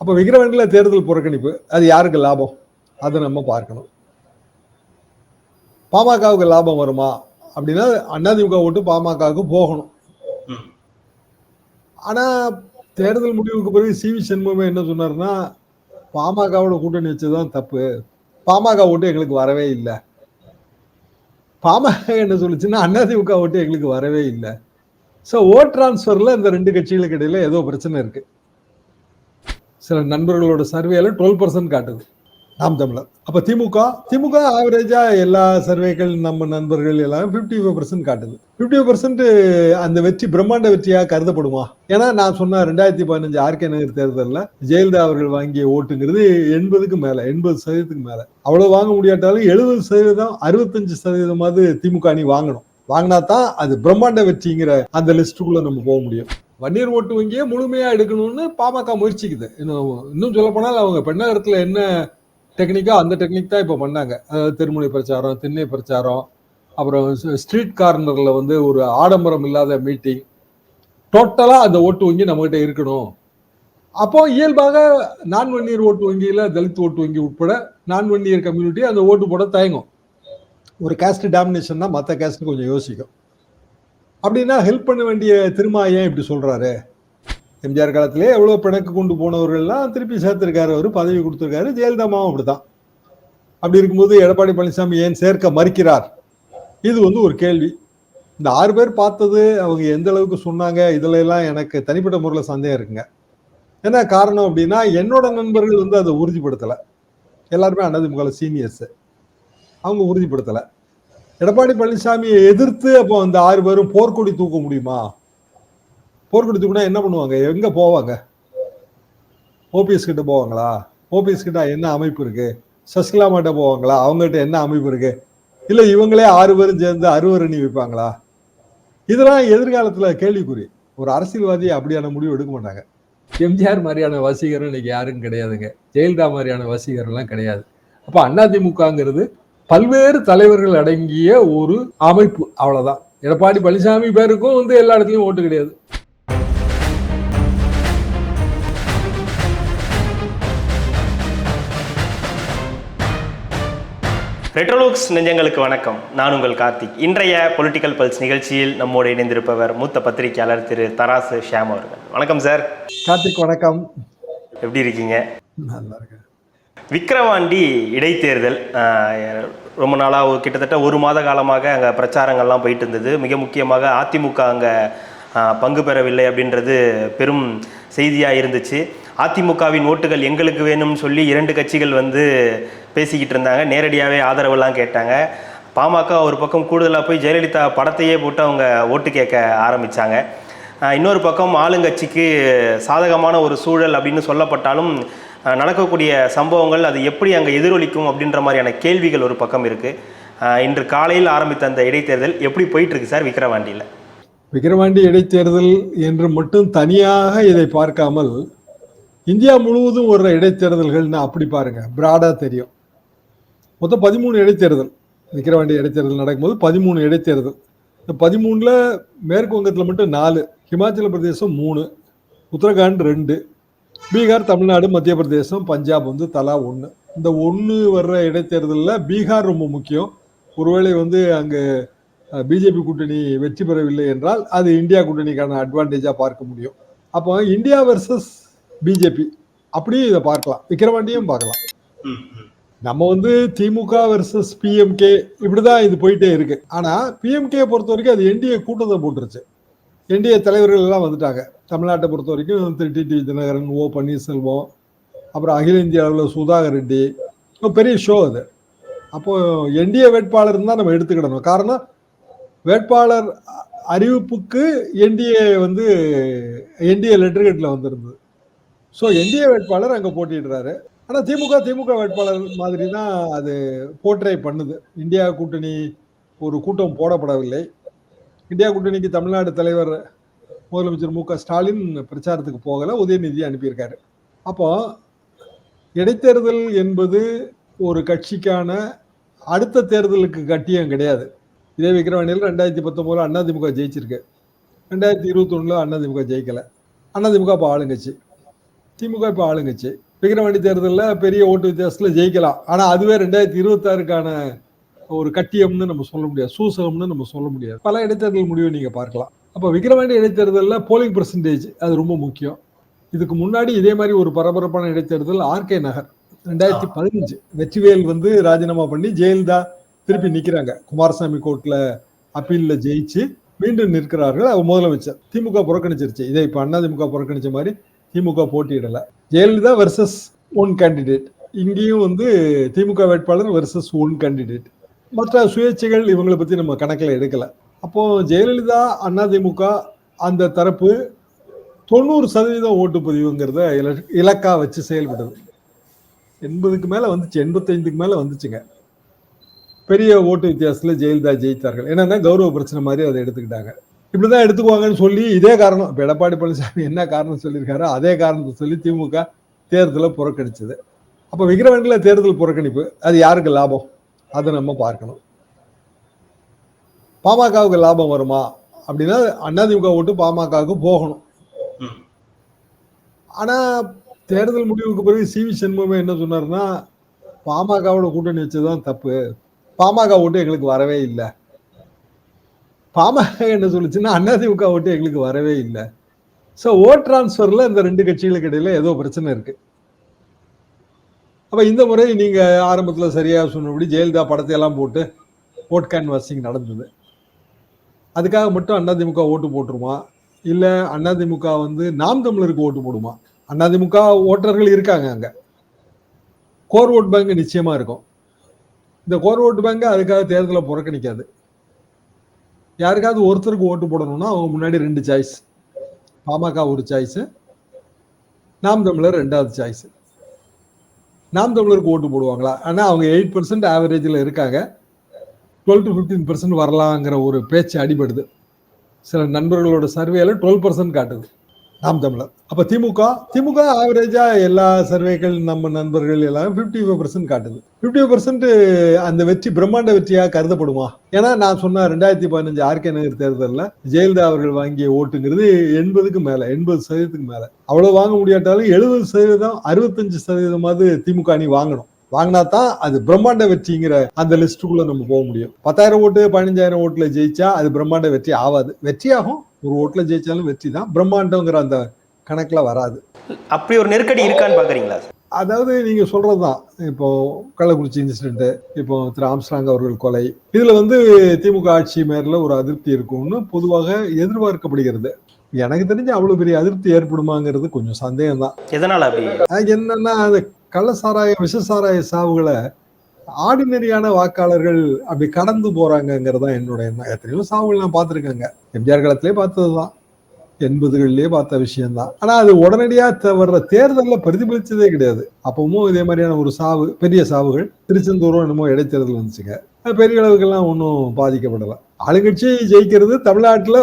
அப்ப விக்கிரவாண்டியில தேர்தல் புறக்கணிப்பு, அது யாருக்கு லாபம்? அதை நம்ம பார்க்கணும். பாமகவுக்கு லாபம் வருமா அப்படின்னா அதிமுக ஓட்டு பாமகவுக்கு போகணும். ஆனா தேர்தல் முடிவுக்கு பிறகு சி.வி. சண்முகம் என்ன சொன்னார்னா, பாமகவோட கூட்டணி வச்சதுதான் தப்பு, பாமக ஓட்டு எங்களுக்கு வரவே இல்லை. பாமக என்ன சொல்லுச்சுன்னா அதிமுக ஓட்டு எங்களுக்கு வரவே இல்லை. சோ ஓட் டிரான்ஸ்பர்ல இந்த ரெண்டு கட்சிகளுக்கு இடையில ஏதோ பிரச்சனை இருக்கு. சில நண்பர்களோட சர்வேல 12% காட்டுது நாம் தமிழர். அப்ப திமுக ஆவரேஜா எல்லா சர்வேக்கள் நம்ம நண்பர்கள் எல்லாம் 55% காட்டுது. 50% அந்த வெற்றி பிரம்மாண்ட வெற்றியாக கருதப்படுமா? ஏன்னா நான் சொன்ன 2015 ஆர்கே நகர் தேர்தலில் ஜெயலலிதா அவர்கள் வாங்கிய ஓட்டுங்கிறது 80க்கு மேல, 80% மேல. அவ்வளவு வாங்க முடியாட்டாலும் 70%, 65% திமுக அணி வாங்கணும். வாங்கினா தான் அது பிரம்மாண்ட வெற்றிங்கிற அந்த லிஸ்டுக்குள்ள நம்ம போக முடியும். வன்னியர் ஓட்டு வங்கியை முழுமையா எடுக்கணும்னு பாமக முயற்சிக்குது. இன்னும் சொல்ல போனால் அவங்க பெண்ணகரத்துல என்ன டெக்னிக்கா அந்த டெக்னிக் தான் இப்ப பண்ணாங்க. அதாவது தெருமுனை பிரச்சாரம், திண்ணை பிரச்சாரம், அப்புறம் ஸ்ட்ரீட் கார்னர்ல ஒரு ஆடம்பரம் இல்லாத மீட்டிங், டோட்டலா அந்த ஓட்டு வங்கி நம்ம கிட்ட இருக்கணும். அப்போ இயல்பாக நான் வன்னியர் ஓட்டு வங்கியில தலித் ஓட்டு வங்கி உட்பட நான் வன்னியர் கம்யூனிட்டி அந்த ஓட்டு போட தயங்கும். ஒரு காஸ்ட் டாமினேஷன் தான் மற்ற காஸ்ட் கொஞ்சம் யோசிக்கும். அப்படின்னா ஹெல்ப் பண்ண வேண்டிய திருமா ஏன் இப்படி சொல்றாரு? எம்ஜிஆர் காலத்திலே எவ்வளவு பிணக்கு கொண்டு போனவர்கள்லாம் திருப்பி சேர்த்திருக்காரு, அவரு பதவி கொடுத்திருக்காரு. ஜெயலலிதாமாவும் அப்படித்தான். அப்படி இருக்கும்போது எடப்பாடி பழனிசாமி ஏன் சேர்க்க மறுக்கிறார்? இது ஒரு கேள்வி. இந்த 6 பேர் பார்த்தது அவங்க எந்த அளவுக்கு சொன்னாங்க, இதுல எல்லாம் எனக்கு தனிப்பட்ட முறையில் சந்தேகம் இருக்குங்க. என்ன காரணம் அப்படின்னா, என்னோட நண்பர்கள் அதை உறுதிப்படுத்தல. எல்லாருமே அதிமுக சீனியர்ஸ், அவங்க உறுதிப்படுத்தல. எடப்பாடி பழனிசாமியை எதிர்த்து அப்போ அந்த 6 பேரும் போர்க்கொடி தூக்க முடியுமா? போர்க்கொடி தூக்கினா என்ன பண்ணுவாங்க? எங்க போவாங்க? ஓபிஎஸ் கிட்ட போவாங்களா? ஓபிஎஸ் கிட்ட என்ன அமைப்பு இருக்கு? சசிகலா மாட்ட போவாங்களா? அவங்ககிட்ட என்ன அமைப்பு இருக்கு? இல்ல இவங்களே 6 பேரும் சேர்ந்து அருவரணி வைப்பாங்களா? இதெல்லாம் எதிர்காலத்துல கேள்விக்குறி. ஒரு அரசியல்வாதி அப்படியான முடிவு எடுக்க மாட்டாங்க. எம்ஜிஆர் மாதிரியான வசீகரம் இன்னைக்கு யாரும் கிடையாதுங்க. ஜெயலலிதா மாதிரியான வசீகரம் எல்லாம் கிடையாது. அப்ப அதிமுகங்கிறது பல்வேறு தலைவர்கள் அடங்கிய ஒரு அமைப்பு, அவ்வளவுதான். எடப்பாடி பழனிசாமி பேருக்கும் எல்லா இடத்துலயும் ஓட்டு கிடையாது. ரெட்ரோலுக்ஸ் நெஞ்சங்களுக்கு வணக்கம். நான் உங்கள் கார்த்திக். இன்றைய பொலிட்டிக்கல் பல்ஸ் நிகழ்ச்சியில் நம்மோடு இணைந்திருப்பவர் மூத்த பத்திரிகையாளர் திரு தராசு ஷியாம் அவர்கள். வணக்கம் சார். கார்த்திக் வணக்கம். எப்படி இருக்கீங்க? நல்லா இருக்கேன். விக்கிரவாண்டி இடைத்தேர்தல் ரொம்ப நாளாக கிட்டத்தட்ட 1 மாத காலமாக அங்கே பிரச்சாரங்கள்லாம் போயிட்டு இருந்தது. மிக முக்கியமாக அதிமுக அங்கே பங்கு பெறவில்லை அப்படின்றது பெரும் செய்தியாக இருந்துச்சு. அதிமுகவின் ஓட்டுகள் எங்களுக்கு வேணும்னு சொல்லி 2 கட்சிகள் பேசிக்கிட்டு இருந்தாங்க. நேரடியாகவே ஆதரவெல்லாம் கேட்டாங்க. பாமக ஒரு பக்கம் கூடுதலாக போய் ஜெயலலிதா படத்தையே போட்டு அவங்க ஓட்டு கேட்க ஆரம்பித்தாங்க. இன்னொரு பக்கம் ஆளுங்கட்சிக்கு சாதகமான ஒரு சூழல் அப்படின்னு சொல்லப்பட்டாலும் நடக்கக்கூடிய சம்பவங்கள் அது எப்படி அங்கே எதிரொலிக்கும் அப்படின்ற மாதிரியான கேள்விகள் ஒரு பக்கம் இருக்குது. இன்று காலையில் ஆரம்பித்த அந்த இடைத்தேர்தல் எப்படி போயிட்டுருக்கு சார் விக்கிரவாண்டியில்? விக்கிரவாண்டி இடைத்தேர்தல் என்று மட்டும் தனியாக இதை பார்க்காமல் இந்தியா முழுவதும் ஒரு இடைத்தேர்தல்கள்னு அப்படி பாருங்க, பிராடா தெரியும். மொத்தம் 13 இடைத்தேர்தல். விக்கிரவாண்டி இடைத்தேர்தல் நடக்கும்போது 13 இடைத்தேர்தல். இந்த 13ல் மேற்கு வங்கத்தில் மட்டும் 4, ஹிமாச்சல பிரதேசம் 3, உத்தரகாண்ட் 2, பீகார், தமிழ்நாடு, மத்திய பிரதேசம், பஞ்சாப் தலா 1. இந்த 1 வர்ற இடைத்தேர்தலில் பீகார் ரொம்ப முக்கியம். ஒருவேளை அங்கே பிஜேபி கூட்டணி வெற்றி பெறவில்லை என்றால் அது இந்தியா கூட்டணிக்கான அட்வான்டேஜா பார்க்க முடியும். அப்போ இந்தியா வெர்சஸ் பிஜேபி அப்படியே இதை பார்க்கலாம், விக்கிரவாண்டியும் பார்க்கலாம். நம்ம திமுக வெர்சஸ் பிஎம்கே இப்படிதான் இது போயிட்டே இருக்கு. ஆனா பிஎம்கே பொறுத்த வரைக்கும் அது என்டிஏ கூட்டத்தை போட்டுருச்சு. என்டிஏ தலைவர்கள் எல்லாம் வந்துட்டாங்க. தமிழ்நாட்டை பொறுத்த வரைக்கும் திரு டிடிவி தினகரன், ஓ பன்னீர்செல்வம், அப்புறம் அகில இந்திய அளவில் சுதாகர் ரெட்டி, பெரிய ஷோ அது. அப்போ என்டிஏ வேட்பாளர் தான் நம்ம எடுத்துக்கிடணும். காரணம், வேட்பாளர் அறிவிப்புக்கு என்டிஏ என்டிஏ லெட்டர்கேட்ல வந்திருந்தது. ஸோ என்டிஏ வேட்பாளர் அங்கே போட்டிடுறாரு. ஆனால் திமுக வேட்பாளர் மாதிரி தான் அது போர்ட்ரே பண்ணுது. இந்தியா கூட்டணி ஒரு கூட்டம் போடப்படவில்லை. இந்தியா கூட்டணிக்கு தமிழ்நாடு தலைவர் முதலமைச்சர் மு க ஸ்டாலின் பிரச்சாரத்துக்கு போகலை, உதயநிதியை அனுப்பியிருக்காரு. அப்போ இடைத்தேர்தல் என்பது ஒரு கட்சிக்கான அடுத்த தேர்தலுக்கு கட்டியம் கிடையாது. இதே விக்கிரவாண்டியில் 2019 அதிமுக ஜெயிச்சிருக்கு. 2021 அதிமுக ஜெயிக்கலை. அதிமுக இப்போ ஆளுங்கட்சி. திமுக இப்போ ஆளுங்கட்சி. விக்கிரவாண்டி தேர்தலில் பெரிய ஓட்டு வித்தியாசத்தில் ஜெயிக்கலாம். ஆனால் அதுவே 2026க்கான ஒரு கட்டியம்னு நம்ம சொல்ல முடியாது, சூசகம்னு நம்ம சொல்ல முடியாது. பல இடைத்தேர்தல் முடிவை நீங்கள் பார்க்கலாம். அப்போ விக்கிரவாண்டி இடைத்தேர்தலில் போலிங் பர்சன்டேஜ் அது ரொம்ப முக்கியம். இதுக்கு முன்னாடி இதே மாதிரி ஒரு பரபரப்பான இடைத்தேர்தல் ஆர்கே நகர் 2015 வெற்றிவேல் வந்து ராஜினாமா பண்ணி ஜெயலலிதா திருப்பி நிற்கிறாங்க. குமாரசாமி கோர்ட்ல அப்பீல்ல ஜெயிச்சு மீண்டும் நிற்கிறார்கள். அவர் முதலமைச்சர். திமுக புறக்கணிச்சிருச்சு. இதை இப்போ அதிமுக புறக்கணிச்ச மாதிரி திமுக போட்டியிடல. Jayalalithaa versus one candidate. இங்கேயும் வந்து திமுக வேட்பாளர் வெர்சஸ் ஒன் கேண்டிடேட். மற்ற சுயேட்சைகள் இவங்களை பத்தி நம்ம கணக்கில் எடுக்கல. அப்போ ஜெயலலிதா அதிமுக அந்த தரப்பு 90% ஓட்டுப்பதிவுங்கிறத இலக்கா வச்சு செயல்பட்டது. 80க்கு மேல வந்துச்சு, 85க்கு மேல வந்துச்சுங்க. பெரிய ஓட்டு வித்தியாசத்துல ஜெயலலிதா ஜெயித்தார்கள். என்னன்னா கௌரவ பிரச்சனை மாதிரி அதை எடுத்துக்கிட்டாங்க. இப்படிதான் எடுத்துக்குவாங்கன்னு சொல்லி இதே காரணம். இப்ப எடப்பாடி பழனிசாமி என்ன காரணம் சொல்லியிருக்காரோ அதே காரணத்தை சொல்லி திமுக தேர்தலை புறக்கணிச்சது. அப்ப விக்கிரவாண்டியில தேர்தல் புறக்கணிப்பு அது யாருக்கு லாபம்? அதை நம்ம பார்க்கணும். பாமகவுக்கு லாபம் வருமா அப்படின்னா அதிமுக ஓட்டு பாமகவுக்கு போகணும். ஆனா தேர்தல் முடிவுக்கு பிறகு சிவி சண்முகமே என்ன சொன்னார்னா, பாமகவோட கூட்டணி வச்சதுதான் தப்பு, பாமக ஓட்டு எங்களுக்கு வரவே இல்லை. பாமக என்ன சொல்லுச்சுன்னா அதிமுக ஓட்டு எங்களுக்கு வரவே இல்லை. ஸோ ஓட் டிரான்ஸ்ஃபர்ல இந்த ரெண்டு கட்சிகளுக்கு இடையில ஏதோ பிரச்சனை இருக்கு. அப்ப இந்த முறை நீங்க ஆரம்பத்துல சரியா சொன்னபடி ஜெயலலிதா படத்தை எல்லாம் போட்டு ஓட் கேன்வாசிங் நடந்தது. அதுக்காக மட்டும் அதிமுக ஓட்டு போட்டுருமா, இல்ல அதிமுக வந்து நாம் தமிழருக்கு ஓட்டு போடுமா? அதிமுக ஓட்டர்கள் இருக்காங்க அங்க, கோர் ஓட் பேங்க் நிச்சயமா இருக்கும். இந்த கோர் ஓட்டு பேங்க் அதுக்காக தேர்தலை புறக்கணிக்காது. யாருக்காவது ஒருத்தருக்கு ஓட்டு போடணும்னா அவங்க முன்னாடி 2 சாய்ஸ். பாமக ஒரு சாய்ஸ், நாம் தமிழர் 2வது சாய்ஸ். நாம் தமிழருக்கு ஓட்டு போடுவாங்களா? ஆனா அவங்க 8% ஆவரேஜில் இருக்காங்க. 12 to 15% வரலாங்கிற ஒரு பேச்சு அடிபடுது. சில நண்பர்களோட சர்வேல 12% காட்டுது நாம் தமிழர். அப்ப திமுக ஆவரேஜா எல்லா சர்வேகள் நம்ம நண்பர்கள் எல்லாரும் 55% காட்டுது. 55% அந்த வெற்றி பிரம்மாண்ட வெற்றியா கருதப்படுமா? ஏன்னா நான் சொன்ன 2015 ஆர்கே நகர் தேர்தலில் ஜெயலலிதா அவர்கள் வாங்கிய ஓட்டுங்கிறது 80க்கு மேல, 80% மேல. அவ்வளவு வாங்க முடியாட்டாலும் 70%, 65% திமுக அணி வாங்கணும். வாங்கினா தான் அது பிரம்மாண்ட வெற்றிங்கிற அந்த லிஸ்டுக்குள்ள நம்ம போக முடியும். 10,000 ஓட்டு 15,000 ஓட்டுல ஜெயிச்சா அது பிரம்மாண்ட வெற்றி ஆகாது. வெற்றியாகும், ஒரு ஓட்டுல ஜெயிச்சாலும் வெற்றி தான், பிரம்மாண்டங்கிற அந்த கணக்குல வராது. அப்படி ஒரு நெருக்கடி இருக்கான்னு பாக்குறீங்களா? அதாவது நீங்க சொல்றதுதான். இப்போ கள்ளக்குறிச்சி இன்சிடென்ட், இப்போ திரு ஆம்ஸ்ட்ராங் அவர்கள் கொலை, இதுல வந்து திமுக ஆட்சி மேல ஒரு அதிருப்தி இருக்கும்னு பொதுவாக எதிர்பார்க்கப்படுகிறது. எனக்கு தெரிஞ்சு அவ்வளவு பெரிய அதிருப்தி ஏற்படுமாங்கிறது கொஞ்சம் சந்தேகம் தான். எதனால அப்படி? என்னன்னா அந்த கள்ளசாராய விஷசாராய சாவுகளை ஆர்டினரியான வாக்காளர்கள் அப்படி கடந்து போறாங்கிறது தான் என்னோட எண்ணம். எத்தனையோ சாவுகள் நான் பார்த்துருக்கேங்க. எம்ஜிஆர் காலத்திலே பார்த்ததுதான், 80களிலேயே பார்த்த விஷயம்தான். ஆனா அது உடனடியா வர்ற தேர்தலில் பிரதிபலிச்சதே கிடையாது. அப்பவும் இதே மாதிரியான ஒரு சாவு, பெரிய சாவுகள் திருச்செந்தூரும் என்னமோ இடைத்தேர்தல் வந்துச்சுங்க. பெரிய அளவுக்கெல்லாம் ஒன்றும் பாதிக்கப்படலை. ஆளுங்கட்சி ஜெயிக்கிறது தமிழ்நாட்டில்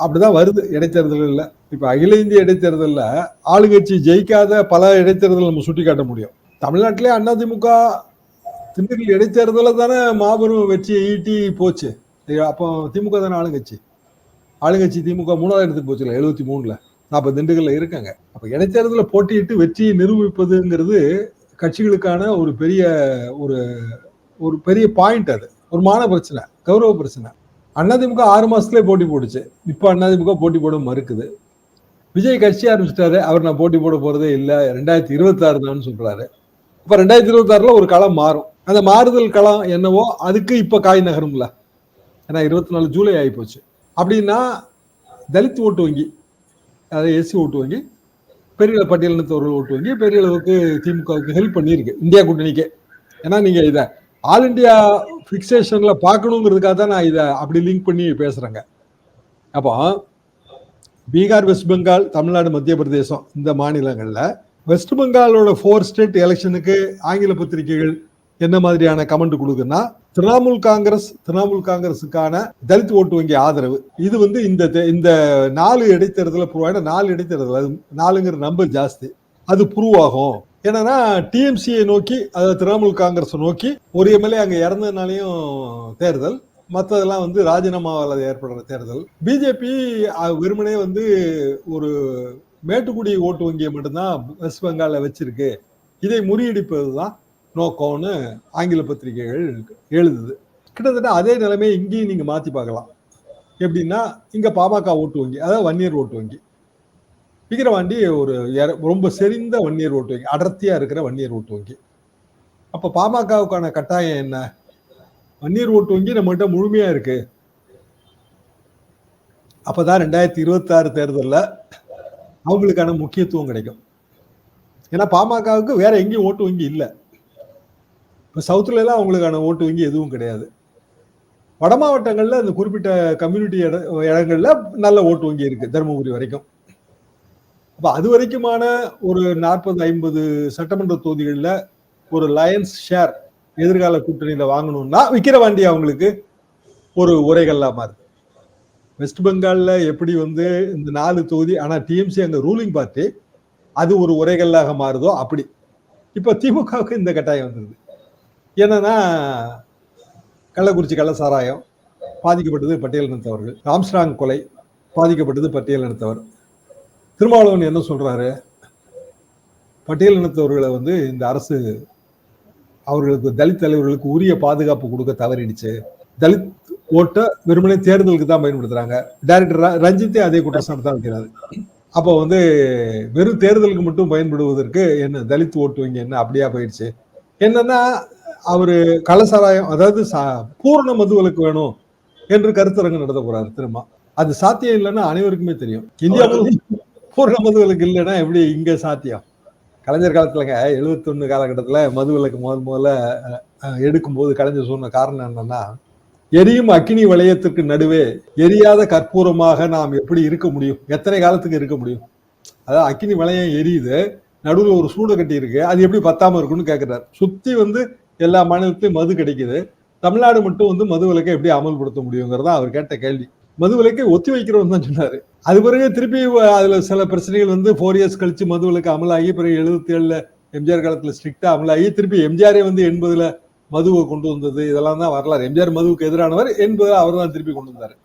அப்படிதான் வருது இடைத்தேர்தலில். இப்ப அகில இந்திய இடைத்தேர்தலில் ஆளுங்கட்சி ஜெயிக்காத பல இடைத்தேர்தல் நம்ம சுட்டி காட்ட முடியும். தமிழ்நாட்டிலே அதிமுக திண்டுக்கல் இடைத்தேர்தலில் தானே மாபெரும் வெற்றியை ஈட்டி போச்சு. அப்போ திமுக தானே ஆளுங்கட்சி திமுக 3வது இடத்துக்கு போச்சுல 73ல. 40 திண்டுக்கல்ல இருக்காங்க. அப்ப இடைத்தேர்தலில் போட்டியிட்டு வெற்றியை நிரூபிப்பதுங்கிறது கட்சிகளுக்கான ஒரு பெரிய பாயிண்ட். அது ஒரு மான பிரச்சனை, கௌரவ பிரச்சனை. அதிமுக 6 மாசத்துலேயே போட்டி போடுச்சு. இப்ப அதிமுக போட்டி போட மறுக்குது. விஜய் கட்சி ஆரம்பிச்சிட்டாரு, அவர் நான் போட்டி போட போறதே இல்லை, 2026 தான் சொல்றாரு. இப்ப 2026ல ஒரு களம் மாறும். அந்த மாறுதல் களம் என்னவோ அதுக்கு இப்ப காய் நகரும்ல. ஏன்னா 24 ஜூலை ஆகி போச்சு. அப்படின்னா தலித் ஓட்டு வங்கி, அதாவது எஸ்சி ஓட்டு வங்கி, பெரிய பட்டியலினத்தவர்கள் ஓட்டு வங்கி பெரிய அளவுக்கு திமுகவுக்கு ஹெல்ப் பண்ணியிருக்கு, இந்தியா கூட்டணிக்கே. ஏன்னா நீங்க இதை ஆல் இண்டியா பிக்சேஷன்ல பார்க்கணுங்கிறதுக்காக தான் நான் இதை அப்படி லிங்க் பண்ணி பேசுறேங்க. அப்போ பீகார், வெஸ்ட் பெங்கால், தமிழ்நாடு, மத்திய பிரதேசம் இந்த மாநிலங்கள்ல வெஸ்ட் பெங்காலோட 4 ஸ்டேட் எலெக்ஷனுக்கு ஆங்கில பத்திரிகைகள் என்ன மாதிரியான கமெண்ட் கொடுக்குன்னா, திரிணாமுல் காங்கிரஸுக்கான தலித் ஓட்டு வங்கி ஆதரவு. இது வந்து இந்த 4 இடைத்தேர்தல ப்ரூவ், 4 இடைத்தேர்தல், அது 4ங்கிற நம்பர் ஜாஸ்தி, அது ப்ரூவ் ஆகும். என்னன்னா டிஎம்சியை நோக்கி, அதாவது திரிணாமுல் காங்கிரஸ் நோக்கி ஒரு எம்எல்ஏ அங்க இறந்ததுனாலையும் தேர்தல், மற்றதெல்லாம் வந்து ராஜினாமாவால் ஏற்படுற தேர்தல். பிஜேபி வெறுமனே வந்து ஒரு மேட்டுக்குடி ஓட்டு வங்கியை மட்டும்தான் வெஸ்ட் பெங்கால்ல வச்சிருக்கு, இதை முறியடிப்பதுதான் நோக்கம்னு ஆங்கில பத்திரிகைகள் எழுதுது. கிட்டத்தட்ட அதே நிலைமையை இங்கேயும் நீங்க மாத்தி பார்க்கலாம். எப்படின்னா, இங்க பாமக ஓட்டு வங்கி, அதாவது வன்னியர் ஓட்டு வங்கி. விக்கிரவாண்டி ஒரு ரொம்ப செறிந்த வன்னியர் ஓட்டு வங்கி, அடர்த்தியா இருக்கிற வன்னியர் ஓட்டு வங்கி. அப்ப பாமகவுக்கான கட்டாயம் என்ன? வன்னியர் ஓட்டு வங்கி நம்மகிட்ட முழுமையா இருக்கு. அப்பதான் 2026 தேர்தலில் அவங்களுக்கான முக்கியத்துவம் கிடைக்கும். ஏன்னா பாமகவுக்கு வேற எங்கேயும் ஓட்டு வங்கி இல்லை. இப்போ சவுத்துல எல்லாம் அவங்களுக்கான ஓட்டு வங்கி எதுவும் கிடையாது. வட மாவட்டங்கள்ல அந்த குறிப்பிட்ட கம்யூனிட்டி இடங்கள்ல நல்ல ஓட்டு வங்கி இருக்கு, தருமபுரி வரைக்கும். அப்ப அது வரைக்குமான ஒரு 40-50 சட்டமன்ற தொகுதிகளில் ஒரு லயன்ஸ் ஷேர் எதிர்கால கூட்டணியில வாங்கணும்னா விக்கிரவாண்டி அவங்களுக்கு ஒரு உரைகள்லா மாறுது. வெஸ்ட் பெங்கால்ல எப்படி வந்து இந்த 4 தொகுதி, ஆனா டிஎம்சி அங்க ரூலிங் பார்ட்டி, அது ஒரு உரைகல்லாக மாறுதோ அப்படி இப்ப திமுகவுக்கு இந்த கட்டாயம் வந்தது. என்னன்னா, கள்ளக்குறிச்சி கள்ளசாராயம் பாதிக்கப்பட்டது பட்டியல் இனத்தவர்கள், ஆம்ஸ்ட்ராங் கொலை பாதிக்கப்பட்டது பட்டியல் இனத்தவர். திருமாவளவன் என்ன சொல்றாரு? பட்டியல் இனத்தவர்களை வந்து இந்த அரசு அவர்களுக்கு தலித் தலைவர்களுக்கு உரிய பாதுகாப்பு கொடுக்க தவறிடுச்சு, தலித் ஓட்ட வெறுமனே தேர்தலுக்கு தான் பயன்படுத்துறாங்க. டைரக்டர் ரஞ்சித்தே அதே குற்றச்சாட்டு தான் வைக்கிறாரு. அப்போ வந்து வெறும் தேர்தலுக்கு மட்டும் பயன்படுவதற்கு என்ன தலித் ஓட்டு வங்கி என்ன அப்படியா போயிடுச்சு? என்னன்னா, அவரு கள்ளசாராயம், அதாவது பூர்ண மதுவிலக்கு வேணும் என்று கருத்தரங்கு நடத்த போறாரு திரும்ப. அது சாத்தியம் இல்லைன்னா அனைவருக்குமே தெரியும். இந்தியா பூர்ண மதுவிலக்கு இல்லைன்னா எப்படி இங்க சாத்தியம்? கலைஞர் காலத்துலங்க 71 காலகட்டத்துல மதுவிலக்கு முதல்ல எடுக்கும்போது கலைஞர் சொன்ன காரணம் என்னன்னா, எரியும் அக்கினி வளையத்திற்கு நடுவே எரியாத கற்பூரமாக நாம் எப்படி இருக்க முடியும், எத்தனை காலத்துக்கு இருக்க முடியும்? அதாவது அக்கினி வளையம் எரியுது, நடுவில் ஒரு சூட கட்டி இருக்கு, அது எப்படி பத்தாம இருக்குன்னு கேட்கிறார். சுத்தி வந்து எல்லா மாநிலத்திலும் மது கிடைக்குது, தமிழ்நாடு மட்டும் வந்து மது விலக்கை எப்படி அமல்படுத்த முடியுங்கிறதா அவர் கேட்ட கேள்வி. மது விலக்கை ஒத்தி வைக்கிறோம் தான் சொன்னாரு. அது பிறகு திருப்பி அதுல சில பிரச்சனைகள் வந்து 4 இயர்ஸ் கழிச்சு மது விலக்கு அமலாகி, பிறகு 77 எம்ஜிஆர் காலத்துல ஸ்ட்ரிக்டா அமலாகி, திருப்பி எம்ஜிஆரே வந்து 80 மதுவை கொண்டு வந்தது, இதெல்லாம் தான் வரலாறு. எம்ஜிஆர் மதுவுக்கு எதிரானவர், 80 அவர் தான் திருப்பி கொண்டு வந்தாரு.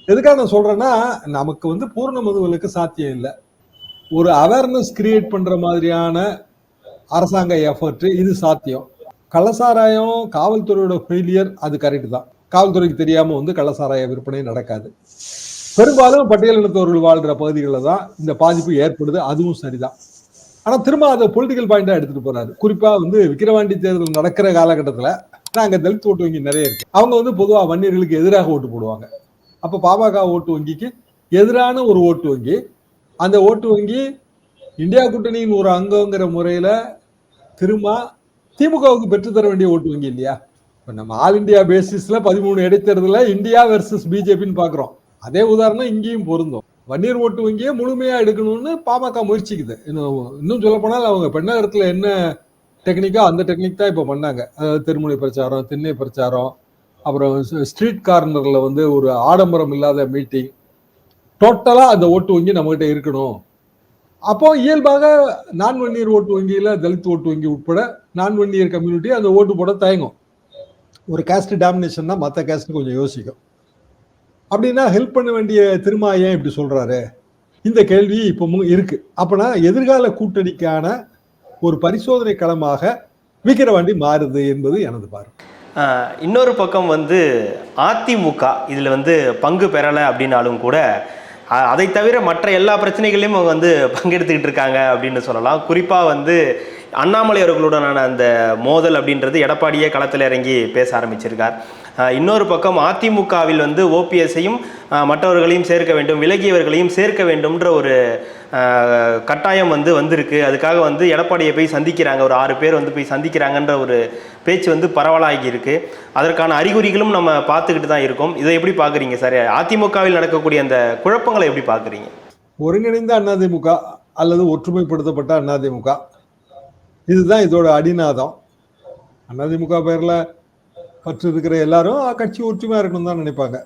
எதுக்காக நான் சொல்றேன்னா, நமக்கு வந்து பூர்ண மது விலக்கு சாத்தியம் இல்லை. ஒரு அவேர்னஸ் கிரியேட் பண்ற மாதிரியான அரசாங்க எஃபர்ட் இது சாத்தியம். கள்ளசாராயம் காவல்துறையோட ஃபெயிலியர், அது கரெக்ட் தான். காவல்துறைக்கு தெரியாம வந்து கள்ளசாராய விற்பனை நடக்காது. பெரும்பாலும் பட்டியல் இனத்தவர்கள் வாழ்ற பகுதிகளில் தான் இந்த பாதிப்பு ஏற்படுது, அதுவும் சரிதான். ஆனா திரும்ப அதை பொலிட்டிக்கல் பாயிண்டா எடுத்துட்டு போறாரு. குறிப்பா வந்து விக்கிரவாண்டி தேர்தல் நடக்கிற காலகட்டத்துல அங்க தலித் ஓட்டு வங்கி நிறைய இருக்கு. அவங்க வந்து பொதுவா வன்னியர்களுக்கு எதிராக ஓட்டு போடுவாங்க. அப்ப பாமக ஓட்டு வங்கிக்கு எதிரான ஒரு ஓட்டு வங்கி, அந்த ஓட்டு வங்கி இந்தியா கூட்டணியின் ஒரு அங்கங்கிற முறையில திரும்ப திமுகவுக்கு பெற்றுத்தர வேண்டிய ஓட்டு வங்கி இல்லையா? இப்ப நம்ம ஆல் இந்தியா பேசிஸ்ல 13 இடைத்தேர்தல இந்தியா வெர்சஸ் பிஜேபின்னு பாக்குறோம். அதே உதாரணம் இங்கேயும் பொருந்தும். வன்னியர் ஓட்டு வங்கியை முழுமையா எடுக்கணும்னு பாமக முயற்சிக்குது. இன்னும் சொல்ல போனால் அவங்க பெண்ணகரத்துல என்ன டெக்னிக்கா அந்த டெக்னிக் தான் இப்ப பண்ணாங்க. அதாவது தெருமுனை பிரச்சாரம், திண்ணை பிரச்சாரம், அப்புறம் ஸ்ட்ரீட் கார்னர்ல வந்து ஒரு ஆடம்பரம் இல்லாத மீட்டிங், டோட்டலா அந்த ஓட்டு வங்கி நம்ம கிட்ட இருக்கணும். அப்போ இயல்பாக நான் வன்னியர் ஓட்டு வங்கியில தலித் ஓட்டு வங்கி உட்பட நான் வன்னியர் கம்யூனிட்டி அந்த ஓட்டு போட தயங்கும். ஒரு காஸ்ட் டாமினேஷன் தான் மற்ற காஸ்ட் கொஞ்சம் யோசிக்கும். அப்படின்னா ஹெல்ப் பண்ண வேண்டிய திருமா ஏன் இப்படி சொல்றாரு? இந்த கேள்வி இப்பவும் இருக்கு. அப்பனா எதிர்கால கூட்டணிக்கான ஒரு பரிசோதனை களமாக விக்கிரவாண்டி மாறுது என்பது எனது பார்வை. இன்னொரு பக்கம் வந்து அதிமுக இதில் வந்து பங்கு பெறலை அப்படின்னாலும் கூட அதை தவிர மற்ற எல்லா பிரச்சனைகளையும் அவங்க வந்து பங்கெடுத்துக்கிட்டு இருக்காங்க அப்படின்னு சொல்லலாம். குறிப்பாக வந்து அண்ணாமலை அவர்களுடனான அந்த மோதல் அப்படின்றது எடப்பாடியே களத்தில் இறங்கி பேச ஆரம்பிச்சிருக்கார். இன்னொரு பக்கம் அதிமுகவில் வந்து ஓபிஎஸ்ஸையும் மற்றவர்களையும் சேர்க்க வேண்டும், விலகியவர்களையும் சேர்க்க வேண்டும்ன்ற ஒரு கட்டாயம் வந்து வந்திருக்கு. அதுக்காக வந்து எடப்பாடியை போய் சந்திக்கிறாங்க, ஒரு 6 பேர் வந்து போய் சந்திக்கிறாங்கன்ற ஒரு பேச்சு வந்து பரவலாகி இருக்கு. அதற்கான அறிகுறிகளும் நம்ம பார்த்துக்கிட்டு தான் இருக்கோம். இதை எப்படி பார்க்குறீங்க சார்? அதிமுகவில் நடக்கக்கூடிய அந்த குழப்பங்களை எப்படி பார்க்குறீங்க? ஒருங்கிணைந்த அதிமுக அல்லது ஒற்றுமைப்படுத்தப்பட்ட அதிமுக, இதுதான் இதோட அடிநாதம். அதிமுக பேர்ல பற்று இருக்கிற எல்லாரும் கட்சி ஒற்றுமையா இருக்கணும் தான் நினைப்பாங்க.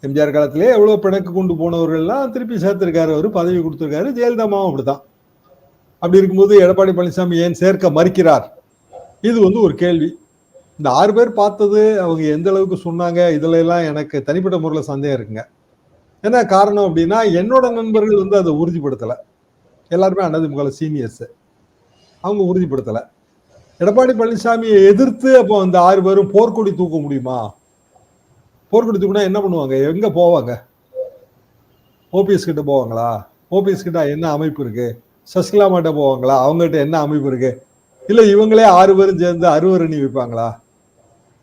எம்ஜிஆர் காலத்திலே எவ்வளவு பிணக்கு கொண்டு போனவர்கள்லாம் திருப்பி சேர்த்திருக்காரு, அவரு பதவி கொடுத்திருக்காரு. ஜெயலலிதாவும் அப்படித்தான். அப்படி இருக்கும்போது எடப்பாடி பழனிசாமி ஏன் சேர்க்க மறுக்கிறார்? இது வந்து ஒரு கேள்வி. இந்த 6 பேர் பார்த்தது அவங்க எந்த அளவுக்கு சொன்னாங்க, இதுல எல்லாம் எனக்கு தனிப்பட்ட முறையில் சந்தேகம் இருக்குங்க. என்ன காரணம் அப்படின்னா, என்னோட நண்பர்கள் வந்து அதை உறுதிப்படுத்தலை. எல்லாருமே அதிமுக சீனியர்ஸ், அவங்க உறுதிப்படுத்தலை. எடப்பாடி பழனிசாமியை எதிர்த்து அப்போ அந்த 6 பேரும் போர்க்கொடி தூக்க முடியுமா? போர்க்கொடி தூக்குனா என்ன பண்ணுவாங்க? எங்க போவாங்க? ஓபிஎஸ் கிட்ட போவாங்களா? ஓபிஎஸ் கிட்ட என்ன அமைப்பு இருக்கு? சசிகலா மாட்ட போவாங்களா? அவங்ககிட்ட என்ன அமைப்பு இருக்கு? இல்ல இவங்களே 6 பேரும் சேர்ந்து அருவரணி வைப்பாங்களா?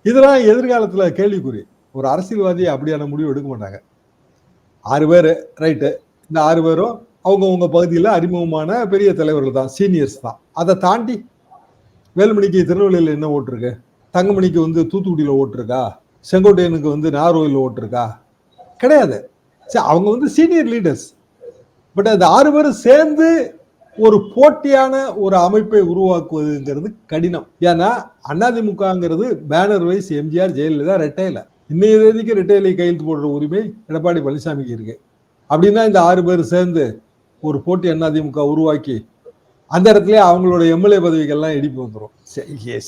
இதெல்லாம் எதிர்காலத்துல கேள்விக்குறி. ஒரு அரசியல்வாதி அப்படியான முடிவு எடுக்க மாட்டாங்க. 6 பேரு ரைட்டு. இந்த 6 பேரும் அவங்கவுங்க பகுதியில் அறிமுகமான பெரிய தலைவர்கள் தான், சீனியர்ஸ் தான். அதை தாண்டி வேலுமணிக்கு திருநெல்வேலியில் என்ன ஓட்டு இருக்கு? தங்கமணிக்கு வந்து தூத்துக்குடியில ஓட்டு இருக்கா? செங்கோட்டையனுக்கு வந்து நாகர்கோயிலில் ஓட்டு இருக்கா? கிடையாது. சரி, அவங்க வந்து சீனியர் லீடர்ஸ். பட் அந்த 6 பேரும் சேர்ந்து ஒரு போட்டியான ஒரு அமைப்பை உருவாக்குவதுங்கிறது கடினம். ஏன்னா அதிமுகங்கிறது பேனர் வைஸ் எம்ஜிஆர் ஜெயலலிதா ரெட்டையில. இன்னைய தேதிக்கு ரெட்டையிலை கையெழுத்து போடுற உரிமை எடப்பாடி பழனிசாமிக்கு இருக்கு. அப்படின்னா இந்த 6 பேர் சேர்ந்து ஒரு போட்டி அதிமுக உருவாக்கி அந்த இடத்துல அவங்களோட எம்எல்ஏ பதவிகள்லாம் இடிப்பு வந்துடும்.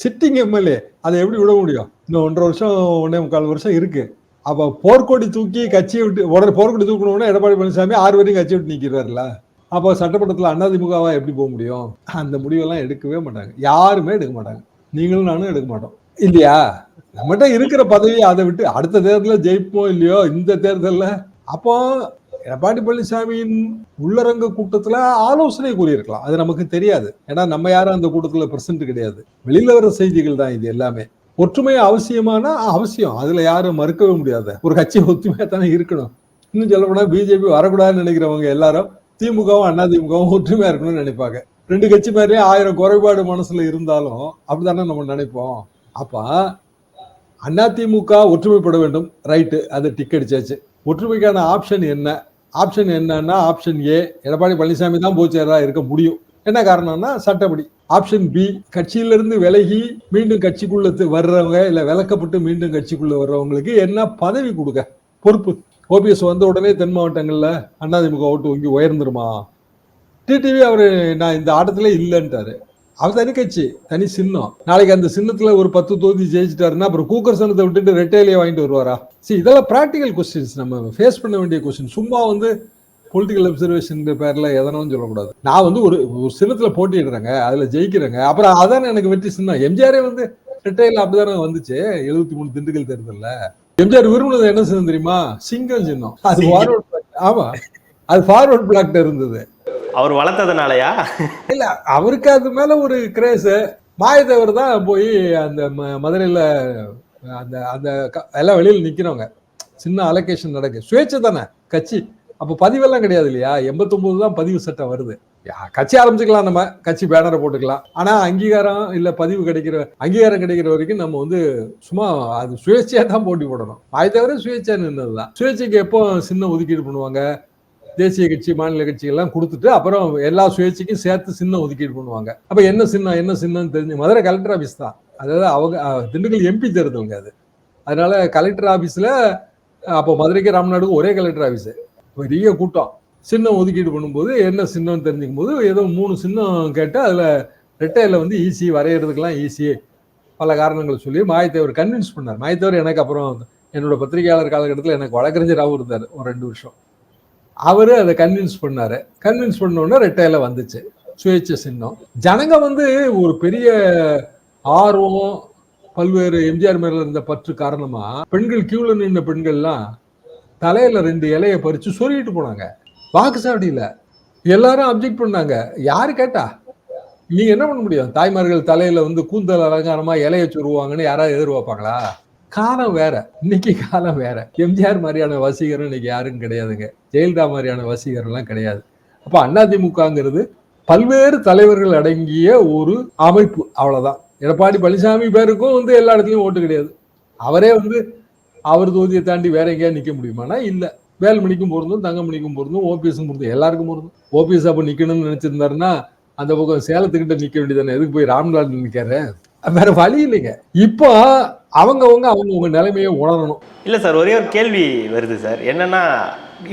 சிட்டிங் எம்எல்ஏ அதை எப்படி விட முடியும்? இன்னும் 1.5 வருஷம் 1.25 வருஷம் இருக்கு. அப்ப போர்க்கொடி தூக்கி கட்சியை விட்டு உடனே போர்க்கொடி தூக்கணும்னா எடப்பாடி பழனிசாமி 6 பேரையும் கட்சியை விட்டு நிற்கிறாருல. அப்போ சட்டமன்றத்தில் அதிமுகவா எப்படி போக முடியும்? அந்த முடிவெல்லாம் எடுக்கவே மாட்டாங்க, யாருமே எடுக்க மாட்டாங்க. நீங்களும் நானும் எடுக்க மாட்டோம் இல்லையா? நம்மகிட்ட இருக்கிற பதவியை அதை விட்டு அடுத்த தேர்தலில் ஜெயிப்போம் இல்லையோ, இந்த தேர்தலில் அப்போ எடப்பாடி பழனிசாமியின் உள்ளரங்க கூட்டத்துல ஆலோசனை கூறியிருக்கலாம். அது நமக்கு தெரியாது. ஏன்னா நம்ம யாரும் அந்த கூட்டத்துல பிரசன்ட் கிடையாது. வெளியில வர செய்திகள் தான் இது எல்லாமே. ஒற்றுமை அவசியமான அவசியம், அதுல யாரும் மறுக்கவே முடியாது. ஒரு கட்சி ஒற்றுமையா தானே இருக்கணும். இன்னும் சொல்ல போனா பிஜேபி வரக்கூடாதுன்னு நினைக்கிறவங்க எல்லாரும் திமுகவும் அதிமுகவும் ஒற்றுமையா இருக்கணும்னு நினைப்பாங்க. 2 கட்சி மாதிரியே 1000 குறைபாடு மனசுல இருந்தாலும் அப்படித்தானே நம்ம நினைப்போம். அப்ப அதிமுக ஒற்றுமைப்பட வேண்டும், ரைட்டு, அது டிக் அடிச்சாச்சு. ஒற்றுமைக்கான ஆப்ஷன் என்ன? ஆப்ஷன் என்னன்னா, ஆப்ஷன் ஏ, எடப்பாடி பழனிசாமி தான் போச்சேரா இருக்க முடியும். என்ன காரணம்னா சட்டப்படி. ஆப்ஷன் பி, கட்சியிலிருந்து விலகி மீண்டும் கட்சிக்குள்ள வர்றவங்க, இல்ல விலக்கப்பட்டு மீண்டும் கட்சிக்குள்ள வர்றவங்களுக்கு என்ன பதவி கொடுக்க பொறுப்பு? ஓபிஎஸ் வந்த உடனே தென் மாவட்டங்கள்ல அதிமுக ஓட்டு வங்கி உயர்ந்துருமா? டிடிவி அவரு நான் இந்த ஆட்டத்திலே இல்லைன்ட்டாரு. அவர் தனி கட்சி, தனி சின்னம். நாளைக்கு அந்த சின்னத்துல ஒரு 10 தொகுதி ஜெயிச்சிட்டாருன்னா அப்புறம் கூக்கர் சின்னத்தை விட்டுட்டு ரெட்டையிலேயே வாங்கிட்டு வருவாரா? இதெல்லாம் பிராக்டிகல் கொஸ்டின்ஸ், நம்ம ஃபேஸ் பண்ண வேண்டிய கொஸ்டின். சும்மா வந்து பொலிட்டிக்கல் அப்சர்வேஷன் பேர்ல எதனாலும் சொல்லக்கூடாது. நான் வந்து ஒரு சின்னத்துல போட்டிடுறேங்க, அதுல ஜெயிக்கிறேங்க, அப்புறம் அதானே எனக்கு வெற்றி சின்னம். எம்ஜிஆரே வந்து ரெட்டையில அப்படிதானே வந்துச்சு 73 திண்டுக்கல் தேர்தல்ல. எம்ஜிஆர் விரும்பினது என்ன சின்னம் தெரியுமா? சிங்கம் சின்னம். அது ஃபார்வர்ட் பிளாக். ஆமா, அது ஃபார்வர்ட் பிளாக்ல இருந்தது. அவர் வளர்த்ததுனாலயா? இல்ல, அவருக்கு அது மேல ஒரு கிரேஸ். மாயத்தேவர் தான் போய் அந்த மதுரையில அந்த அந்த எல்லாம் வெளியில நிக்கிறவங்க, சின்ன அலோகேஷன் நடக்கு, சுயேட்சை தானே கட்சி. அப்ப பதிவெல்லாம் கிடையாது இல்லையா? 89 தான் பதிவு சட்டம் வருது. கட்சி ஆரம்பிச்சுக்கலாம், நம்ம கட்சி பேனரை போட்டுக்கலாம். ஆனா அங்கீகாரம் இல்ல பதிவு அங்கீகாரம் கிடைக்கிற வரைக்கும் நம்ம வந்து சும்மா அது சுயேட்சையா தான் போட்டி போடணும். மாயத்தேவரே சுயேட்சை நின்னதுதான். சுயேட்சைக்கு எப்போ சின்ன ஒதுக்கீடு பண்ணுவாங்க? தேசிய கட்சி மாநில கட்சிகள்லாம் கொடுத்துட்டு அப்புறம் எல்லா சுயேட்சைக்கும் சேர்த்து சின்னம் ஒதுக்கீடு பண்ணுவாங்க. அப்ப என்ன சின்னம் தெரிஞ்சு மதுரை கலெக்டர் ஆபீஸ் தான். அதாவது அவங்க திண்டுக்கல் எம்பி தேர்தலுங்க அது. அதனால கலெக்டர் ஆபீஸ்ல அப்போ மதுரைக்கு ராமநாடுக்கு ஒரே கலெக்டர் ஆபீஸ். பெரிய கூட்டம். சின்னம் ஒதுக்கீடு பண்ணும்போது என்ன சின்னம் தெரிஞ்சுக்கும் போது ஏதோ 3 சின்னம் கேட்டு அதுல ரெட்டையில வந்து ஈஸி, வரைகிறதுக்கெல்லாம் ஈஸி, பல காரணங்கள் சொல்லி மாயத்தேவர் கன்வின்ஸ் பண்ணார். மாயத்தேவர் எனக்கு அப்புறம் என்னோட பத்திரிகையாளர் காலகட்டத்தில் எனக்கு வழக்கறிஞராகவும் இருந்தார் ஒரு 2 வருஷம். அவரு அதை கன்வின்ஸ் பண்ணாரு. கன்வின்ஸ் பண்ணோன்னா ரெட்டையில வந்துச்சு சுயேட்சை சின்னம். ஜனங்க வந்து ஒரு பெரிய ஆர்வம், பல்வேறு எம்ஜிஆர் மேல இருந்த பற்று காரணமா பெண்கள் கியூல நின்ற பெண்கள்லாம் தலையில 2 இலையை பறிச்சு சொருகிட்டு போனாங்க. வாக்குச்சாவடியில எல்லாரும் அப்ஜெக்ட் பண்ணாங்க. யாரு கேட்டா? நீங்க என்ன பண்ண முடியும்? தாய்மார்கள் தலையில வந்து கூந்தல் அலங்காரமா இலைய சொருவாங்கன்னு யாராவது எதிர்பார்ப்பாங்களா? காலம் வேற, இன்னைக்கு காலம் வேற. எம்ஜிஆர் மாதிரியான வசீகரம் இன்னைக்கு யாரும் கிடையாதுங்க. ஜெயலலிதா மாதிரியான வசீகரம் எல்லாம் கிடையாது. அப்ப அதிமுகங்கிறது பல்வேறு தலைவர்கள் அடங்கிய ஒரு அமைப்பு, அவ்வளவுதான். எடப்பாடி பழனிசாமி பேருக்கும் வந்து எல்லா இடத்துலயும் ஓட்டு கிடையாது. அவரே வந்து அவர் தொகுதியை தாண்டி வேற எங்கேயா நிக்க முடியுமானா இல்ல. வேலுமணிக்கும் பொருந்தும், தங்கமணிக்கும் பொருந்தும், ஓபிஎஸ்க்கும் பொருந்தும், எல்லாருக்கும் பொருந்தும். ஓபிஎஸ் அப்ப நிக்கணும்னு நினைச்சிருந்தாருன்னா அந்த பக்கம் சேலத்துக்கிட்ட நிக்க வேண்டியதானே, எதுக்கு போய் ராம்நாடு நிக்காரு? வேற வழி இல்லைங்க. இப்போ அவங்க நிலைமையை உணரணும். இல்ல சார், ஒரே ஒரு கேள்வி வருது சார். என்னன்னா,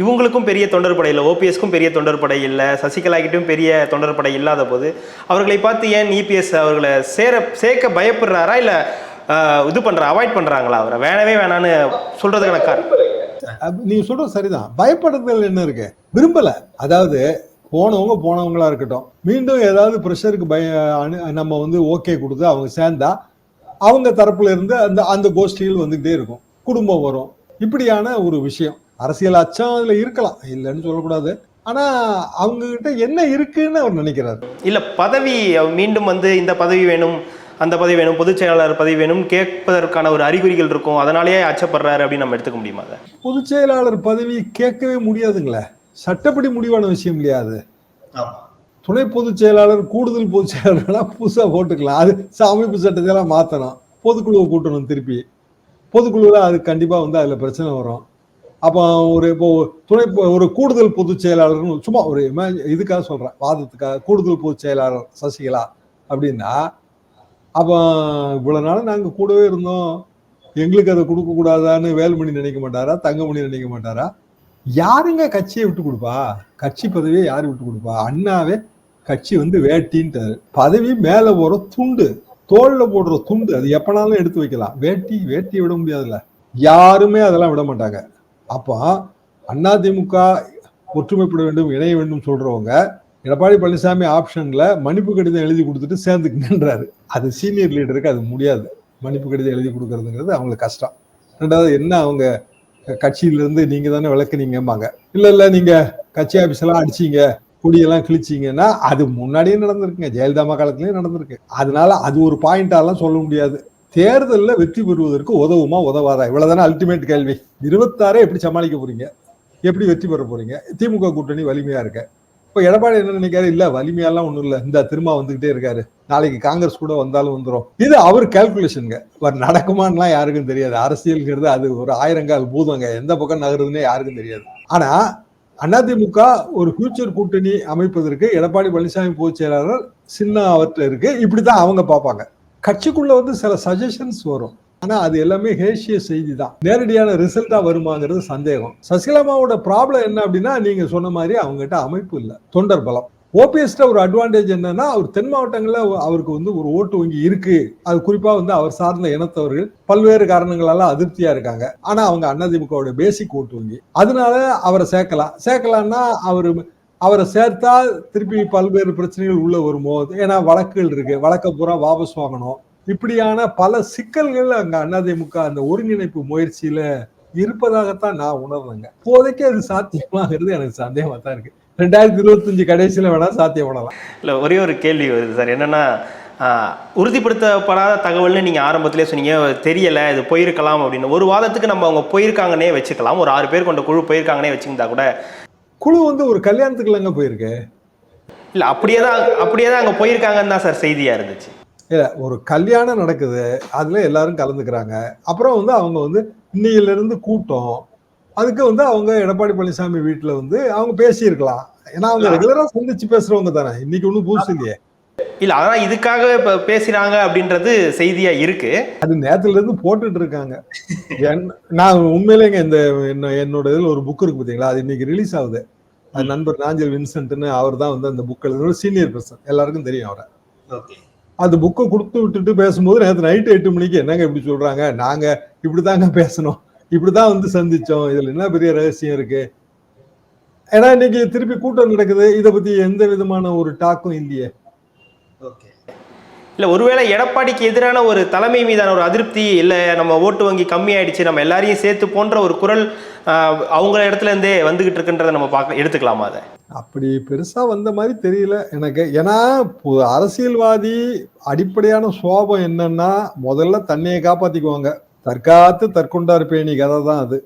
இவங்களுக்கும் பெரிய தொண்டர் படை இல்லை, ஓபிஎஸ்க்கும் பெரிய தொண்டர் படை இல்லை, சசிகலா கிட்டும் பெரிய தொண்டர் படை இல்லாத போது அவர்களை பார்த்து ஏன் இபிஎஸ் அவர்களை சேர்க்க பயப்படுறாரா, இல்ல இது பண்ற அவாய்ட் பண்றாங்களா? அவரை வேணவே வேணான்னு சொல்றதுக்கான காரணம்? நீங்க சொல்றது சரிதான். பயப்படுதல் என்ன இருக்கு? விரும்பல. அதாவது போனவங்களா இருக்கட்டும், மீண்டும் ஏதாவது பிரஷருக்கு நம்ம வந்து ஓகே கொடுத்து அவங்க சேர்ந்தா அவங்க தரப்புல இருந்து அந்த அந்த கோஷ்டிகள் வந்துகிட்டே இருக்கும், குடும்பம் வரும், இப்படியான ஒரு விஷயம். அரசியல் அச்சம் அதுல இருக்கலாம், இல்லைன்னு சொல்லக்கூடாது. ஆனா அவங்க கிட்ட என்ன இருக்குன்னு அவர் நினைக்கிறாரு. இல்ல பதவி மீண்டும் வந்து இந்த பதவி வேணும், அந்த பதவி வேணும், பொதுச் செயலாளர் பதவி வேணும் கேட்பதற்கான ஒரு அறிகுறிகள் இருக்கும், அதனாலேயே அச்சப்படுறாரு அப்படின்னு நம்ம எடுத்துக்க முடியுமா? அதை பொதுச் செயலாளர் பதவி கேட்கவே முடியாதுங்களே, சட்டப்படி முடிவான விஷயம் இல்லையா அது. துணை பொதுச் செயலாளர், கூடுதல் பொதுச் செயலாளர் புதுசா போட்டுக்கலாம். அது அமைப்பு சட்டத்தெல்லாம் மாத்தணும், பொதுக்குழுவை கூட்டணும் திருப்பி. பொதுக்குழுல அது கண்டிப்பா வந்து அதுல பிரச்சனை வரும். அப்போ இப்போ ஒரு கூடுதல் பொதுச் செயலாளர்னு சும்மா ஒரு இதுக்காக சொல்றேன், வாதத்துக்காக, கூடுதல் பொதுச் செயலாளர் சசிகலா அப்படின்னா, அப்போ இவ்வளவு நாள் நாங்க கூடவே இருந்தோம், எங்களுக்கு அதை கொடுக்க கூடாதான்னு வேலுமணி நினைக்க மாட்டாரா? தங்கமணி நினைக்க மாட்டாரா? யாருங்க கட்சியை விட்டு கொடுப்பா? கட்சி பதவியை யாரு விட்டு கொடுப்பா? அண்ணாவே கட்சி வந்து வேட்டின்ட்டாரு. பதவி மேல போற துண்டு, தோல்ல போடுற துண்டு, அது எப்பனாலும் எடுத்து வைக்கலாம். வேட்டியை விட முடியாதுல்ல, யாருமே அதெல்லாம் விட மாட்டாங்க. அப்போ அதிமுக ஒற்றுமைப்பட வேண்டும், இணைய வேண்டும் சொல்றவங்க எடப்பாடி பழனிசாமி ஆப்ஷன்ல மன்னிப்பு கடிதம் எழுதி கொடுத்துட்டு சேர்ந்துக்கின்றாரு. அது சீனியர் லீடருக்கு அது முடியாது, மன்னிப்பு கடிதம் எழுதி கொடுக்கறதுங்கிறது அவங்களுக்கு கஷ்டம். ரெண்டாவது என்ன, அவங்க கட்சியில இருந்து நீங்க தானே விளக்குனீங்கம்பாங்க. இல்ல நீங்க கட்சி ஆபீஸ் எல்லாம் அடிச்சீங்க, கொடியெல்லாம் கிழிச்சிங்கன்னா அது முன்னாடியே நடந்திருக்குங்க, ஜெயலலிதா காலத்திலயும் நடந்திருக்கு. அதனால அது ஒரு பாயிண்டாலாம் சொல்ல முடியாது. தேர்தலில் வெற்றி பெறுவதற்கு உதவுமா உதவாதா, இவ்வளவுதானே அல்டிமேட் கேள்வி. 26 எப்படி சமாளிக்க போறீங்க, எப்படி வெற்றி பெற போறீங்க? திமுக கூட்டணி வலிமையா இருக்க. இப்ப எடப்பாடி என்ன நினைக்காரு, இல்ல வலிமையெல்லாம் ஒண்ணும் இல்ல, இந்த திரும்ப வந்துகிட்டே இருக்காரு, நாளைக்கு காங்கிரஸ் கூட வந்தாலும் வந்துடும், இது அவர் கால்குலேஷனுங்க. நடக்குமான்லாம் யாருக்கும் தெரியாது. அரசியல்ங்கிறது அது ஒரு ஆயிரங்கால் பூதங்க, எந்த பக்கம் நகருதுன்னே யாருக்கும் தெரியாது. ஆனா அதிமுக ஒரு ஃபியூச்சர் கூட்டணி அமைப்பதற்கு எடப்பாடி பழனிசாமி பொதுச் செயலாளர் சின்ன அவற்ற இருக்கு, இப்படிதான் அவங்க பார்ப்பாங்க. கட்சிக்குள்ள வந்து சில சஜஷன்ஸ் வரும், ஆனா அது எல்லாமே ஹேஷிய செய்தி தான், நேரடியான ரிசல்ட்டா வருமாங்கிறது சந்தேகம். சசிகலாமாவோட ப்ராப்ளம் என்ன அப்படின்னா, நீங்க சொன்ன மாதிரி அவங்ககிட்ட அமைப்பு இல்ல, தொண்டர் பலம். ஓபிஎஸ் ஒரு அட்வான்டேஜ் என்னன்னா, அவர் தென் மாவட்டங்கள்ல அவருக்கு வந்து ஒரு ஓட்டு வங்கி இருக்கு. அது குறிப்பா வந்து அவர் சார்ந்த இனத்தவர்கள் பல்வேறு காரணங்களால அதிருப்தியா இருக்காங்க. ஆனா அவங்க அதிமுகவோட பேசிக் ஓட்டு வங்கி, அதனால அவரை சேர்க்கலாம்னா அவரை சேர்த்தா திருப்பி பல்வேறு பிரச்சனைகள் உள்ள வருமோ, ஏன்னா வழக்குகள் இருக்கு, வழக்க பூரா வாபஸ் வாங்கணும், இப்படியான பல சிக்கல்கள் அங்க அதிமுக அந்த ஒருங்கிணைப்பு முயற்சியில இருப்பதாகத்தான் நான் உணர்றேங்க. இப்போதைக்கு அது சாத்தியமாகிறது எனக்கு சந்தேகமா தான் இருக்கு. 2025 கடைசியில வேணா சாத்தியப்படலாம். இல்ல ஒரே ஒரு கேள்வி வருது சார், என்னன்னா உறுதிப்படுத்தப்படாத தகவல்னு நீங்க ஆரம்பத்திலே சொன்னீங்க, தெரியல இது போயிருக்கலாம் அப்படின்னு. ஒரு வாதத்துக்கு நம்ம அவங்க போயிருக்காங்கன்னே வச்சுக்கலாம், ஒரு 6 பேர் கொண்ட குழு போயிருக்காங்கன்னே வச்சுக்கிட்டா கூட. குழு வந்து ஒரு கல்யாணத்துக்குள்ள எங்க போயிருக்கு? இல்ல அப்படியேதான் அங்க போயிருக்காங்கன்னு தான் சார் செய்தியா இருந்துச்சு. இல்ல, ஒரு கல்யாணம் நடக்குது, அதுல எல்லாரும் கலந்துக்கிறாங்க. அப்புறம் வந்து அவங்க வந்து இன்னையில இருந்து கூட்டம், அதுக்கு வந்து அவங்க எடப்பாடி பழனிசாமி வீட்டுல வந்து அவங்க பேசியிருக்கலாம். ஏன்னா அவங்க ரெகுலரா சந்திச்சு பேசுறவங்க தானே, இன்னைக்கு ஒன்றும் புதுசு இல்லையே. இல்ல அதான் இதுக்காக இப்ப பேசுறாங்க அப்படின்றது செய்தியா இருக்கு. அது நேரத்துல இருந்து போட்டுட்டு இருக்காங்க. நான் உண்மையிலேங்க இந்த என்னோட இதுல ஒரு புக் இருக்கு பாத்தீங்களா, அது இன்னைக்கு ரிலீஸ் ஆகுது. அது நண்பர் நாஞ்சல் வின்சென்ட்னு அவர் தான் வந்து அந்த புக் எழுதுற சீனியர் பர்சன், எல்லாருக்கும் தெரியும் அவரை. அந்த புக்கை கொடுத்து விட்டுட்டு பேசும்போது நேற்று நைட்டு 8 மணிக்கு என்னங்க இப்படி சொல்றாங்க, நாங்க இப்படிதாங்க பேசணும், இப்படிதான் வந்து சந்திச்சோம், இதுல என்ன பெரிய ரகசியம் இருக்கு. ஏன்னா இன்னைக்கு திருப்பி கூட்டம் நடக்குது, இதை பத்தி எந்த விதமான ஒரு டாக்கும் இல்லையே. இல்ல ஒருவேளை எடப்பாடிக்கு எதிரான ஒரு தலைமை மீதான ஒரு அதிருப்தி, இல்ல நம்ம ஓட்டு வங்கி கம்மி ஆயிடுச்சு, நம்ம எல்லாரையும் சேர்த்து போன்ற ஒரு குரல் அவங்க இடத்துல இருந்தே வந்துகிட்டு இருக்குன்றதை நம்ம எடுத்துக்கலாமா? அதை அப்படி பெருசா வந்த மாதிரி தெரியல எனக்கு. ஏன்னா அரசியல்வாதி அடிப்படையான சோபம் என்னன்னா, முதல்ல தன்னையை காப்பாத்திக்குவாங்க. தற்காத்து தற்கொண்டார் பேணி கதை தான் அது.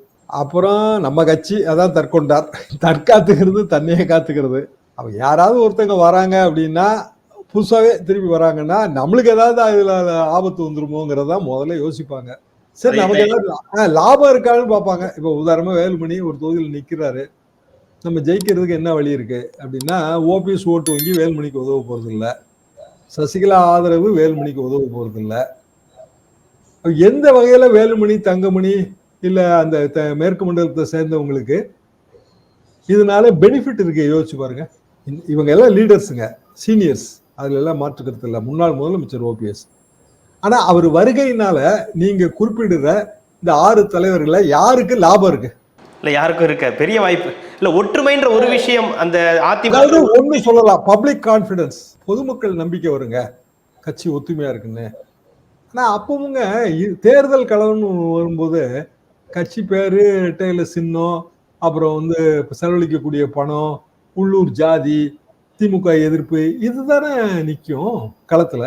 அப்புறம் நம்ம கட்சி அதான் தற்கொண்டார், தற்காத்துக்கிறது தன்னையே காத்துக்கிறது. அவங்க யாராவது ஒருத்தங்க வராங்க அப்படின்னா, புதுசாவே திருப்பி வராங்கன்னா நம்மளுக்கு ஏதாவது அதுல ஆபத்து வந்துருமோங்கிறதா முதல்ல யோசிப்பாங்க. சரி, நமக்கு ஏதாவது லாபம் இருக்கான்னு பார்ப்பாங்க. இப்போ உதாரணமா வேலுமணி ஒரு தொகுதியில் நிக்கிறாரு, நம்ம ஜெயிக்கிறதுக்கு என்ன வழி இருக்கு அப்படின்னா, ஓபிஎஸ் ஓட்டு வங்கி வேலுமணிக்கு உதவ போறது இல்லை, சசிகலா ஆதரவு வேலுமணிக்கு உதவ போறது இல்லை. எந்த வகையில வேலுமணி, தங்கமணி இல்ல அந்த மேற்கு மண்டலத்தை சேர்ந்தவங்களுக்கு இதனால பெனிஃபிட் இருக்கு யோசிச்சு பாருங்க. இவங்க எல்லாம் லீடர்ஸுங்க, சீனியர்ஸ், அதுல எல்லாம் மாற்று கருத்து இல்லை, முன்னாள் முதலமைச்சர் ஓபிஎஸ். ஆனா அவர் வருகையினால நீங்க குறிப்பிடுற இந்த 6 தலைவர்கள யாருக்கு லாபம் இருக்கு? இல்லை யாருக்கும் இருக்க பெரிய வாய்ப்பு இல்லை ஒற்றுமைன்ற ஒரு விஷயம் அந்த அதிமுக அதாவது ஒண்ணு சொல்லலாம், பப்ளிக் கான்ஃபிடன்ஸ், பொதுமக்கள் நம்பிக்கை வருங்க கட்சி ஒத்துமையா இருக்குன்னு. ஆனா அப்பவுங்க தேர்தல் களம்னு வரும்போது கட்சி பேரு, ரெட்டையில சின்னம், அப்புறம் வந்து செலவழிக்கக்கூடிய பணம், உள்ளூர் ஜாதி, திமுக எதிர்ப்பு, இதுதானே நிற்கும் களத்துல.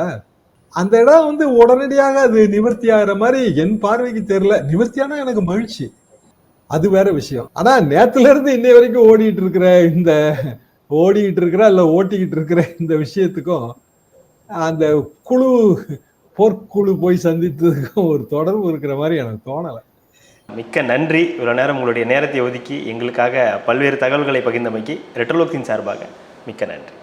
அந்த இடம் வந்து உடனடியாக அது நிவர்த்தி ஆகிற மாதிரி என் பார்வைக்கு தெரியல. நிவர்த்தியானா எனக்கு மகிழ்ச்சி, அது வேற விஷயம். ஆனா நேத்துல இருந்து இன்னை வரைக்கும் ஓட்டிக்கிட்டு இருக்கிற இந்த விஷயத்துக்கும் அந்த குழு போர்க்குழு போய் சந்தித்ததுக்கும் ஒரு தொடர்பு இருக்கிற மாதிரி எனக்கு தோணலை. மிக்க நன்றி. இவ்வளோ நேரம் உங்களுடைய நேரத்தை ஒதுக்கி எங்களுக்காக பல்வேறு தகவல்களை பகிர்ந்தமைக்கு ரெட்ரோலோக்ஸின் சார்பாக மிக்க நன்றி.